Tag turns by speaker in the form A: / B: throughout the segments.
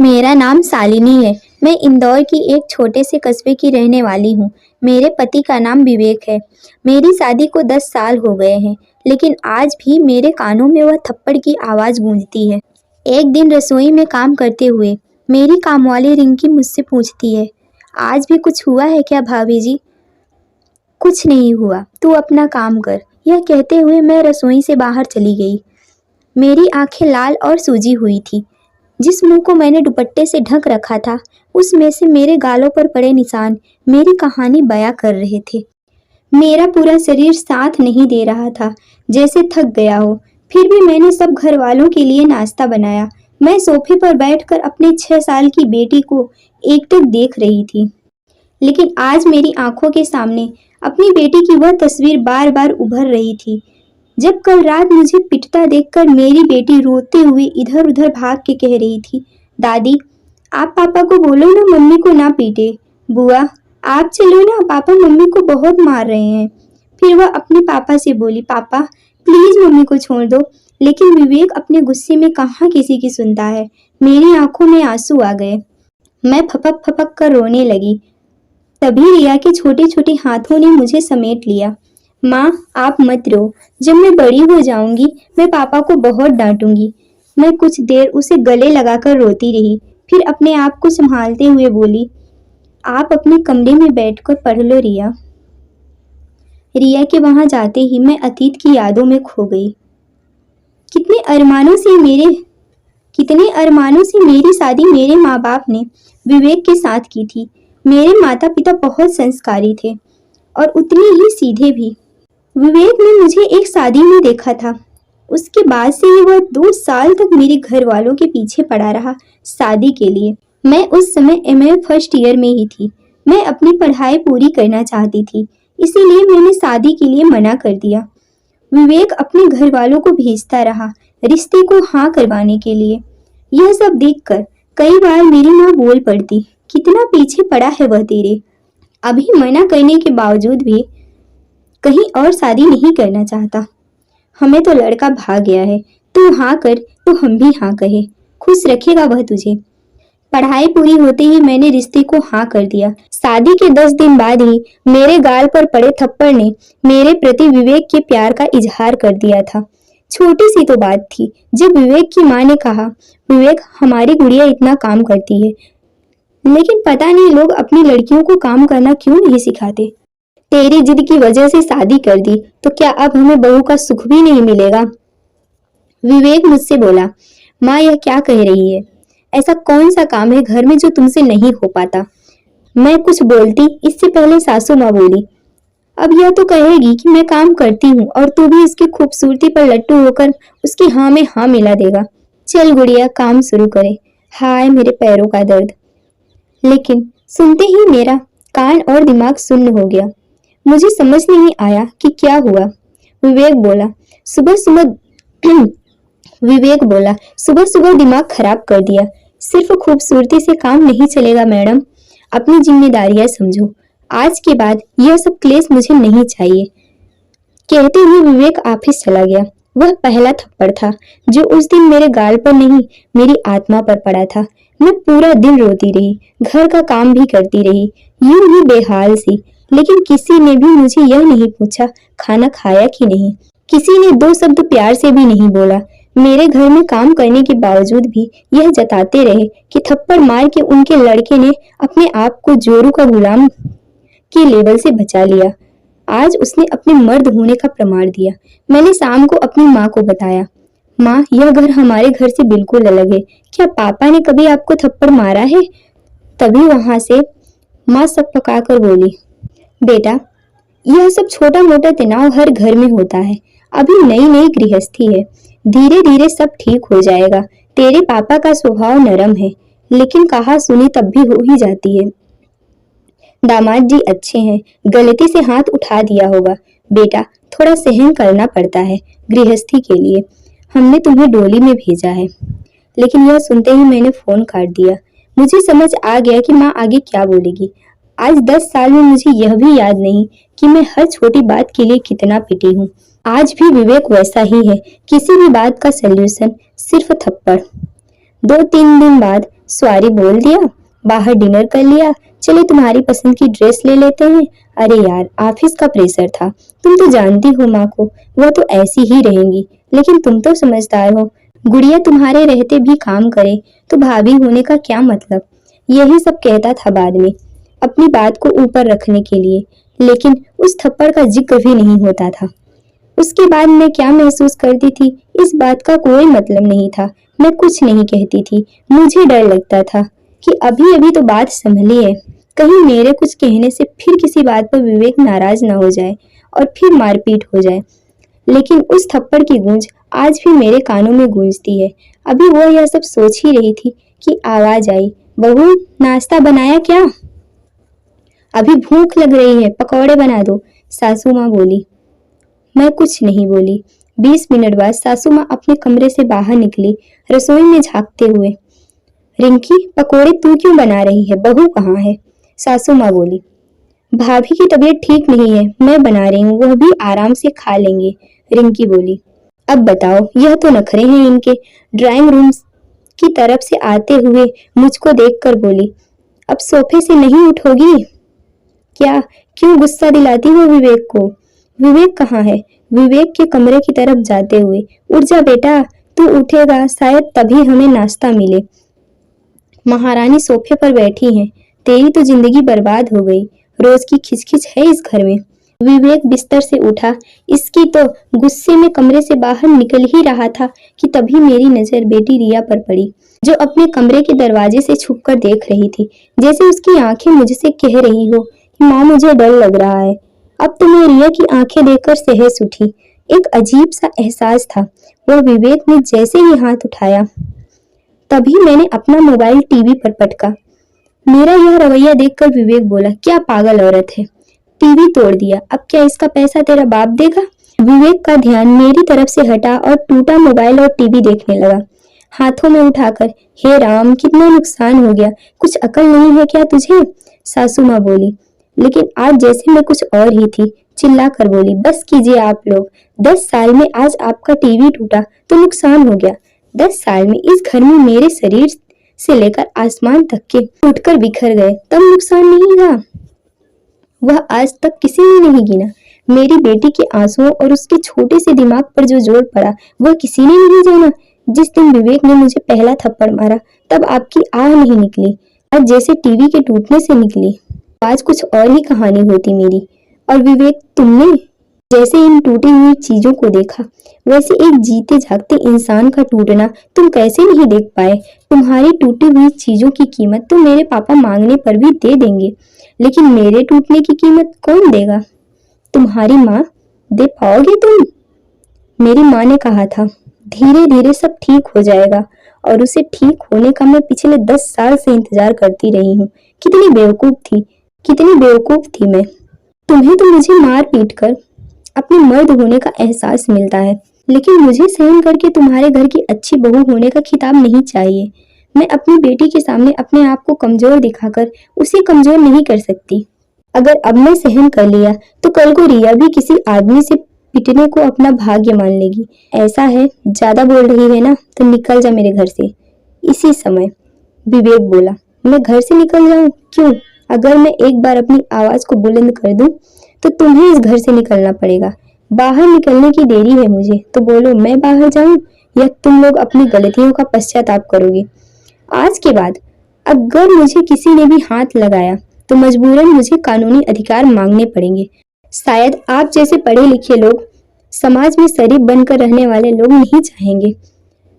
A: मेरा नाम शालिनी है। मैं इंदौर की एक छोटे से कस्बे की रहने वाली हूँ। मेरे पति का नाम विवेक है। मेरी शादी को 10 साल हो गए हैं, लेकिन आज भी मेरे कानों में वह थप्पड़ की आवाज़ गूंजती है। एक दिन रसोई में काम करते हुए मेरी कामवाली रिंकी मुझसे पूछती है, आज भी कुछ हुआ है क्या भाभी जी? कुछ नहीं हुआ, तू अपना काम कर। यह कहते हुए मैं रसोई से बाहर चली गई। मेरी आंखें लाल और सूजी हुई थी। जिस मुंह को मैंने दुपट्टे से ढक रखा था, उसमें से मेरे गालों पर पड़े निशान मेरी कहानी बयां कर रहे थे। मेरा पूरा शरीर साथ नहीं दे रहा था, जैसे थक गया हो। फिर भी मैंने सब घर वालों के लिए नाश्ता बनाया। मैं सोफे पर बैठकर अपने 6 साल की बेटी को एकटक देख रही थी, लेकिन आज मेरी आंखों के सामने अपनी बेटी की वह तस्वीर बार बार उभर रही थी। जब कल रात मुझे पिटता देखकर मेरी बेटी रोते हुए इधर उधर भाग के कह रही थी, दादी आप पापा को बोलो ना मम्मी को ना पीटे। बुआ आप चलो ना, पापा मम्मी को बहुत मार रहे हैं। फिर वह अपने पापा से बोली, पापा प्लीज मम्मी को छोड़ दो। लेकिन विवेक अपने गुस्से में कहाँ किसी की सुनता है। मेरी आंखों में आंसू आ गए। मैं फपक फपक कर रोने लगी। तभी रिया के छोटे छोटे हाथों ने मुझे समेट लिया। माँ आप मत रो, जब मैं बड़ी हो जाऊंगी मैं पापा को बहुत डांटूंगी। मैं कुछ देर उसे गले लगाकर रोती रही, फिर अपने आप को संभालते हुए बोली, आप अपने कमरे में बैठकर पढ़ लो रिया। रिया के वहां जाते ही मैं अतीत की यादों में खो गई। कितने अरमानों से मेरी शादी मेरे माँ बाप ने विवेक के साथ की थी। मेरे माता पिता बहुत संस्कारी थे और उतने ही सीधे भी। विवेक ने मुझे एक शादी में देखा था। उसके बाद से ही वह 2 साल तक मेरे घर वालों के पीछे पड़ा रहा शादी के लिए। मैं उस समय एमए फर्स्ट ईयर में ही थी। मैं अपनी पढ़ाई पूरी करना चाहती थी, इसीलिए मैंने शादी के लिए मना कर दिया। विवेक अपने घर वालों को भेजता रहा रिश्ते को हाँ करवाने के लिए। यह सब देखकर कई बार मेरी माँ बोल पड़ती, कितना पीछे पड़ा है वह तेरे। अभी मना करने के बावजूद भी कहीं और शादी नहीं करना चाहता। हमें तो लड़का भाग गया है, तू हाँ कर तो हम भी हाँ कहे, खुश रखेगा वह तुझे। पढ़ाई पूरी होते ही मैंने रिश्ते को हाँ कर दिया। शादी के 10 दिन बाद ही मेरे गाल पर पड़े थप्पड़ ने मेरे प्रति विवेक के प्यार का इजहार कर दिया था। छोटी सी तो बात थी, जब विवेक की माँ ने कहा, विवेक हमारी गुड़िया इतना काम करती है, लेकिन पता नहीं लोग अपनी लड़कियों को काम करना क्यों नहीं सिखाते। तेरी जिद की वजह से शादी कर दी तो क्या अब हमें बहू का सुख भी नहीं मिलेगा? विवेक मुझसे बोला, माँ यह क्या कह रही है? ऐसा कौन सा काम है घर में जो तुमसे नहीं हो पाता? मैं कुछ बोलती इससे पहले सासू माँ बोली, अब यह तो कहेगी कि मैं काम करती हूँ और तू भी इसकी खूबसूरती पर लट्टू होकर उसकी हाँ में हाँ मिला देगा। चल गुड़िया काम शुरू करे। हाय मेरे पैरों का दर्द। लेकिन सुनते ही मेरा कान और दिमाग सुन्न हो गया। मुझे समझ नहीं आया कि क्या हुआ। विवेक बोला सुबह सुबह विवेक बोला सुबह सुबह दिमाग खराब कर दिया। सिर्फ खूबसूरती से काम नहीं चलेगा मैडम, अपनी जिम्मेदारियां समझो। आज के बाद यह सब क्लेश मुझे नहीं चाहिए। कहते हुए विवेक ऑफिस चला गया। वह पहला थप्पड़ था जो उस दिन मेरे गाल पर नहीं मेरी आत्मा पर पड़ा था। मैं पूरा दिन रोती रही, घर का काम भी करती रही, यूं ही बेहाल सी। लेकिन किसी ने भी मुझे यह नहीं पूछा खाना खाया कि नहीं। किसी ने 2 शब्द प्यार से भी नहीं बोला। मेरे घर में काम करने के बावजूद भी यह जताते रहे कि थप्पड़ मार के उनके लड़के ने अपने आप को जोरू का गुलाम के लेवल से बचा लिया। आज उसने अपने मर्द होने का प्रमाण दिया। मैंने शाम को अपनी माँ को बताया, माँ यह घर हमारे घर से बिल्कुल अलग है, क्या पापा ने कभी आपको थप्पड़ मारा है? तभी वहां से माँ सब पकाकर बोली, बेटा यह सब छोटा मोटा तनाव हर घर में होता है। अभी नई नई गृहस्थी है, धीरे धीरे सब ठीक हो जाएगा। तेरे पापा का स्वभाव नरम है, लेकिन कहा सुनी तब भी हो ही जाती है। दामाद जी अच्छे हैं, गलती से हाथ उठा दिया होगा। बेटा थोड़ा सहन करना पड़ता है गृहस्थी के लिए। हमने तुम्हें डोली में भेजा है। लेकिन यह सुनते ही मैंने फोन काट दिया। मुझे समझ आ गया कि माँ आगे क्या बोलेगी। आज 10 साल में मुझे यह भी याद नहीं कि मैं हर छोटी बात के लिए कितना पिटी हूँ। आज भी विवेक वैसा ही है, किसी भी बात का सल्यूशन सिर्फ थप्पड़। 2-3 दिन बाद सॉरी बोल दिया, बाहर डिनर कर लिया, चले तुम्हारी पसंद की ड्रेस ले लेते हैं। अरे यार, ऑफिस का प्रेशर था, तुम तो जानती हो माँ को, वो तो ऐसी ही रहेंगी, लेकिन तुम तो समझदार हो, गुड़िया तुम्हारे रहते भी काम करे तो भाभी होने का क्या मतलब। यही सब कहता था बाद में, अपनी बात को ऊपर रखने के लिए, लेकिन उस थप्पड़ का जिक्र भी नहीं होता था। उसके बाद मैं क्या महसूस करती थी इस बात का कोई मतलब नहीं था। मैं कुछ नहीं कहती थी, मुझे डर लगता था कि अभी अभी तो बात संभली है, कहीं मेरे कुछ कहने से फिर किसी बात पर विवेक नाराज ना हो जाए और फिर मारपीट हो जाए। लेकिन उस थप्पड़ की गूंज आज भी मेरे कानों में गूंजती है। अभी वो यह सब सोच ही रही थी कि आवाज आई, बहू नाश्ता बनाया क्या? अभी भूख लग रही है, पकौड़े बना दो, सासू माँ बोली। मैं कुछ नहीं बोली। 20 मिनट बाद सासू माँ अपने कमरे से बाहर निकली, रसोई में झांकते हुए। रिंकी, पकोड़े तू क्यों बना रही है, बहू कहाँ है? सासू माँ बोली। भाभी की तबीयत ठीक नहीं है, मैं बना रही हूँ, वह भी आराम से खा लेंगे, रिंकी बोली। अब बताओ, यह तो नखरे हैं इनके। ड्राइंग रूम की तरफ से आते हुए मुझको देखकर बोली, अब सोफे से नहीं उठोगी क्या? क्यों गुस्सा दिलाती हो विवेक को? विवेक कहाँ है? विवेक के कमरे की तरफ जाते हुए, उठ जा बेटा, तू उठेगा शायद तभी हमें नाश्ता मिले। महारानी सोफे पर बैठी हैं, तेरी तो जिंदगी बर्बाद हो गई, रोज की खिचखिच है इस घर में। विवेक बिस्तर से उठा, इसकी तो गुस्से में कमरे से बाहर निकल ही रहा था कि तभी मेरी नजर बेटी रिया पर पड़ी, जो अपने कमरे के दरवाजे से छुपकर देख रही थी, जैसे उसकी आंखें मुझसे कह रही हो कि माँ मुझे डर लग रहा है। अब तो मैं रिया की आंखें देखकर सहज उठी। एक अजीब सा एहसास था। वह विवेक ने जैसे ही हाथ उठाया, तभी मैंने अपना मोबाइल टीवी पर पटका। मेरा यह रवैया देखकर विवेक बोला, क्या पागल औरत है, टीवी तोड़ दिया, अब क्या इसका पैसा तेरा बाप देगा? विवेक का ध्यान मेरी तरफ से हटा और टूटा मोबाइल और टीवी देखने लगा, हाथों में उठाकर। हे राम, कितना नुकसान हो गया, कुछ अकल नहीं है क्या तुझे? सासू माँ बोली। लेकिन आज जैसे मैं कुछ और ही थी, चिल्ला कर बोली, बस कीजिए आप लोग, 10 साल में आज आपका टीवी टूटा तो नुकसान हो गया। 10 साल में इस घर में मेरे शरीर से लेकर आसमान तक के टूटकर बिखर गए, तब नुकसान नहीं था। वह आज तक किसी ने नहीं गिना। मेरी बेटी के आंसुओं और उसके छोटे से दिमाग पर जो जोर पड़ा, वह किसी ने नहीं जाना। जिस दिन विवेक ने मुझे पहला थप्पड़ मारा, तब आपकी आह नहीं निकली, आज जैसे टीवी के टूटने से निकली। आज कुछ और ही कहानी होती मेरी। और विवेक, तुमने जैसे इन टूटी हुई चीजों को देखा, वैसे एक जीते जागते इंसान का टूटना तुम कैसे नहीं देख पाए? तुम्हारी टूटी हुई चीजों की कीमत तो मेरे पापा मांगने पर भी दे देंगे, लेकिन मेरे टूटने की कीमत कौन देगा? तुम्हारी माँ दे पाओगे तुम? मेरी माँ ने कहा था, धीरे धीरे सब ठीक हो जाएगा, और उसे ठीक होने का मैं पिछले 10 साल से इंतजार करती रही हूँ। कितनी बेवकूफ थी मैं। तुम्हें तो मुझे मार पीट कर अपने मर्द होने का एहसास मिलता है, लेकिन मुझे सहन करके तुम्हारे घर की अच्छी बहू होने का खिताब नहीं चाहिए। मैं अपनी बेटी के सामने अपने आप को कमजोर दिखाकर उसे कमजोर नहीं कर सकती। अगर अब मैं सहन कर लिया तो कल को रिया भी किसी आदमी से पिटने को अपना भाग्य मान लेगी। ऐसा है, ज्यादा बोल रही है ना, तो निकल जा मेरे घर से। इसी समय विवेक बोला, मैं घर से निकल जाऊं? क्यों? अगर मैं एक बार अपनी आवाज को बुलंद कर दूं तो तुम्हें इस घर से निकलना पड़ेगा। बाहर निकलने की देरी है मुझे, तो बोलो मैं बाहर जाऊं या तुम लोग अपनी गलतियों का पश्चाताप करोगे। आज के बाद अगर मुझे किसी ने भी हाथ लगाया तो मजबूरन मुझे कानूनी अधिकार मांगने पड़ेंगे। शायद आप जैसे पढ़े लिखे लोग समाज में शरीफ बनकर रहने वाले लोग नहीं चाहेंगे।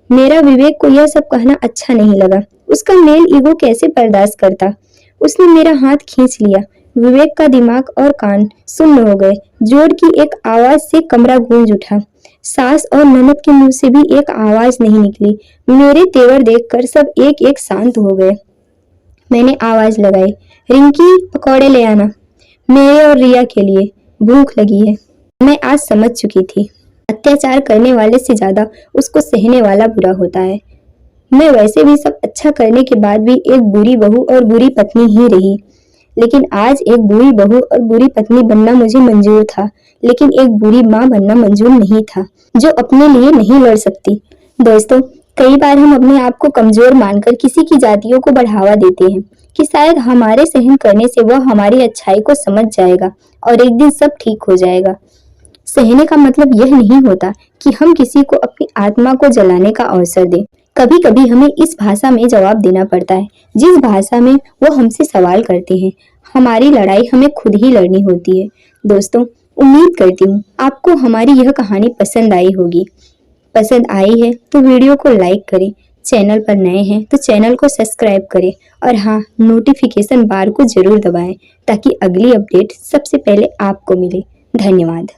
A: मेरा विवेक को यह सब कहना अच्छा नहीं लगा। उसका मेल ईगो कैसे बर्दाश्त करता। उसने मेरा हाथ खींच लिया। विवेक का दिमाग और कान सुन्न हो गए। जोर की एक आवाज से कमरा गूंज उठा। सास और ननद के मुंह से भी एक आवाज नहीं निकली। मेरे तेवर देखकर सब एक एक शांत हो गए। मैंने आवाज लगाई, रिंकी पकौड़े ले आना, मेरे और रिया के लिए, भूख लगी है। मैं आज समझ चुकी थी, अत्याचार करने वाले से ज्यादा उसको सहने वाला बुरा होता है। मैं वैसे भी सब अच्छा करने के बाद भी एक बुरी बहू और बुरी पत्नी ही रही, लेकिन आज एक बुरी बहू और बुरी पत्नी बनना मुझे मंजूर था, लेकिन एक बुरी माँ बनना मंजूर नहीं था, जो अपने लिए नहीं लड़ सकती। दोस्तों, कई बार हम अपने आप को कमजोर मानकर किसी की जातियों को बढ़ावा देते हैं कि शायद हमारे सहन करने से वह हमारी अच्छाई को समझ जाएगा और एक दिन सब ठीक हो जाएगा। सहने का मतलब यह नहीं होता कि हम किसी को अपनी आत्मा को जलाने का अवसर दें। कभी कभी हमें इस भाषा में जवाब देना पड़ता है जिस भाषा में वो हमसे सवाल करते हैं। हमारी लड़ाई हमें खुद ही लड़नी होती है। दोस्तों, उम्मीद करती हूँ आपको हमारी यह कहानी पसंद आई होगी। पसंद आई है तो वीडियो को लाइक करें, चैनल पर नए हैं तो चैनल को सब्सक्राइब करें और हाँ, नोटिफिकेशन बार को जरूर दबाएं ताकि अगली अपडेट सबसे पहले आपको मिले। धन्यवाद।